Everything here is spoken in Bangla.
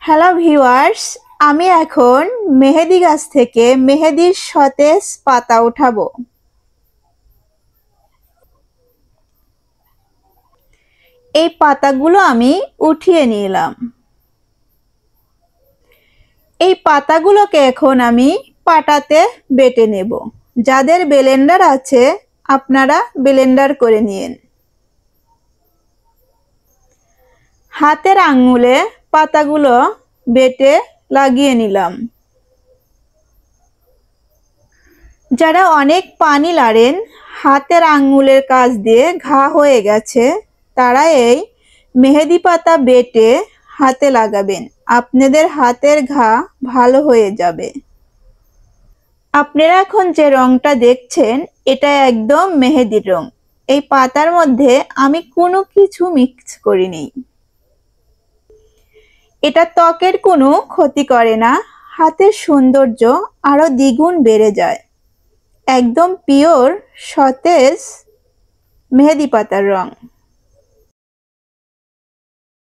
হ্যালো ভিউয়ার্স, আমি এখন মেহেদি গাছ থেকে মেহেদির সতেজ পাতা উঠাবো। এই পাতাগুলো আমি উঠিয়ে নিলাম। এই পাতাগুলোকে এখন আমি পাটাতে বেটে নেব। যাদের ব্লেন্ডার আছে আপনারা ব্লেন্ডার করে নিন। হাতের আঙ্গুলে পাতাগুলো বেটে লাগিয়ে নিলাম। যারা অনেক পানি লাড়েন, হাতের আঙ্গুলের কাছ দিয়ে ঘা হয়ে গেছে, তারা এই মেহেদি পাতা বেটে হাতে লাগাবেন। আপনাদের হাতের ঘা ভালো হয়ে যাবে। আপনারা এখন যে রংটা দেখছেন এটা একদম মেহেদির রং। এই পাতার মধ্যে আমি কোনো কিছু মিক্স করিনি। এটা ত্বকের কোনো ক্ষতি করে না, হাতের সৌন্দর্য আরো দ্বিগুণ বেড়ে যায়। একদম পিওর সতেজ মেহেদি পাতার রং।